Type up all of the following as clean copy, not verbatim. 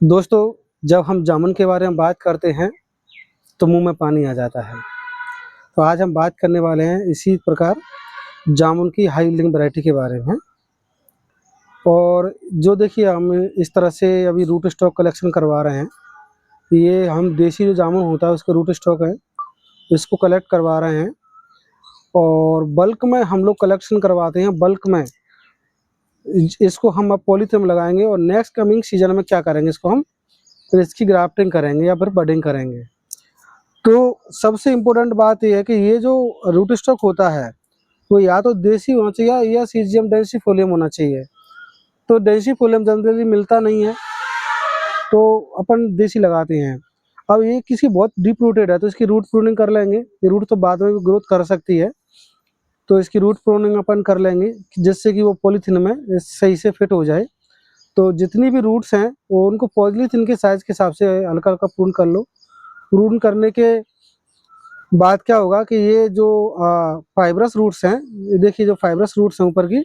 दोस्तों, जब हम जामुन के बारे में बात करते हैं तो मुंह में पानी आ जाता है। तो आज हम बात करने वाले हैं इसी प्रकार जामुन की हाई यील्डिंग वैरायटी के बारे में। और जो देखिए हम इस तरह से अभी रूट स्टॉक कलेक्शन करवा रहे हैं। ये हम देसी जो जामुन होता है उसके रूट स्टॉक है, इसको कलेक्ट करवा रहे हैं और बल्क में हम लोग कलेक्शन करवाते हैं। बल्क में इसको हम अब पॉलीथीन में लगाएंगे और नेक्स्ट कमिंग सीजन में क्या करेंगे, इसको हम फिर इसकी ग्राफ्टिंग करेंगे या फिर बडिंग करेंगे। तो सबसे इम्पोर्टेंट बात ये है कि ये जो रूट स्टॉक होता है वो या तो देसी होना चाहिए या सीजियम डेंसिफोलियम होना चाहिए। तो डेंसिफोलियम जनरली मिलता नहीं है तो अपन देसी लगाते हैं। अब ये किसी बहुत डीप रूटेड है तो इसकी रूट प्रूनिंग कर लेंगे। ये रूट तो बाद में भी ग्रोथ कर सकती है, तो इसकी रूट प्रूनिंग अपन कर लेंगे जिससे कि वो पॉलीथीन में सही से फिट हो जाए। तो जितनी भी रूट्स हैं वो उनको पॉलीथीन के साइज़ के हिसाब से हल्का हल्का प्रून कर लो। प्रून करने के बाद क्या होगा कि ये जो फाइब्रस रूट्स हैं, ये देखिए जो फाइब्रस रूट्स हैं ऊपर की,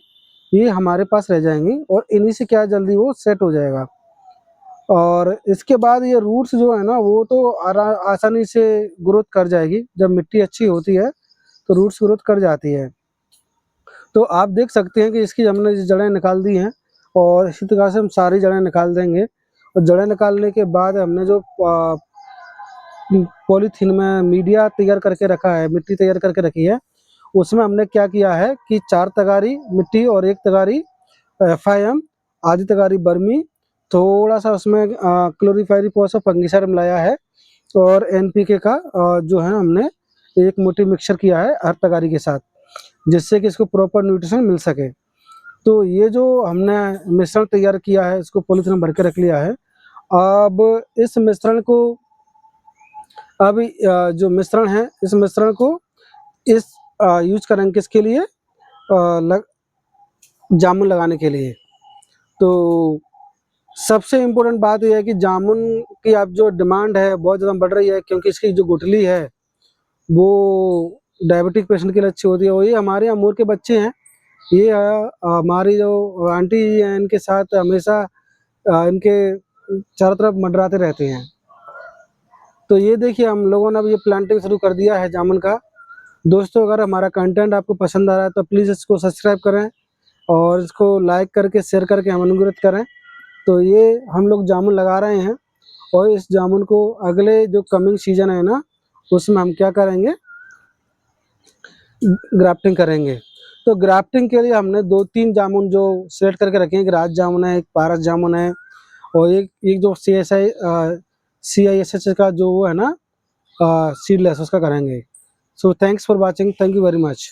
ये हमारे पास रह जाएंगी और इन्हीं से क्या जल्दी वो सेट हो जाएगा। और इसके बाद ये रूट्स जो है ना वो तो आसानी से ग्रोथ कर जाएगी। जब मिट्टी अच्छी होती है तो रूट्स ग्रोथ कर जाती है। तो आप देख सकते हैं कि इसकी हमने जड़ें निकाल दी हैं और इसी प्रकार से हम सारी जड़ें निकाल देंगे। और जड़ें निकालने के बाद हमने जो पॉलीथीन में मीडिया तैयार करके रखा है, मिट्टी तैयार करके रखी है, उसमें हमने क्या किया है कि 4 तगारी मिट्टी और 1 तगारी FIM, आधी तगारी बर्मी, थोड़ा सा उसमें क्लोरीफायरिफॉस और फंगिसाइड मिलाया है और NPK का जो है हमने एक मोटी मिक्सचर किया है हर तगारी के साथ, जिससे कि इसको प्रॉपर न्यूट्रिशन मिल सके। तो ये जो हमने मिश्रण तैयार किया है इसको पॉलीथीन में भर के रख लिया है। अब इस मिश्रण को जो मिश्रण है इस मिश्रण को यूज करेंगे किसके लिए, जामुन लगाने के लिए। तो सबसे इम्पोर्टेंट बात यह है कि जामुन की अब जो डिमांड है बहुत ज़्यादा बढ़ रही है, क्योंकि इसकी जो गुठली है वो डायबिटिक पेशेंट के लिए अच्छी होती है। और ये हमारे यहाँ मोर के बच्चे हैं, ये हमारी जो आंटी हैं इनके साथ हमेशा इनके चारों तरफ मंडराते रहते हैं। तो ये देखिए हम लोगों ने अब ये प्लांटिंग शुरू कर दिया है जामुन का। दोस्तों, अगर हमारा कंटेंट आपको पसंद आ रहा है तो प्लीज़ इसको सब्सक्राइब करें और इसको लाइक करके शेयर करके हमें अनुग्रहित करें। तो ये हम लोग जामुन लगा रहे हैं और इस जामुन को अगले जो कमिंग सीजन है ना उसमें हम क्या करेंगे, ग्राफ्टिंग करेंगे। तो ग्राफ्टिंग के लिए हमने 2-3 जामुन जो सेलेक्ट करके रखे हैं, एक राज जामुन है, एक पारस जामुन है और एक जो CISH का जो वो है ना सीडलेस, उसका करेंगे। So thanks for watching, thank you very much.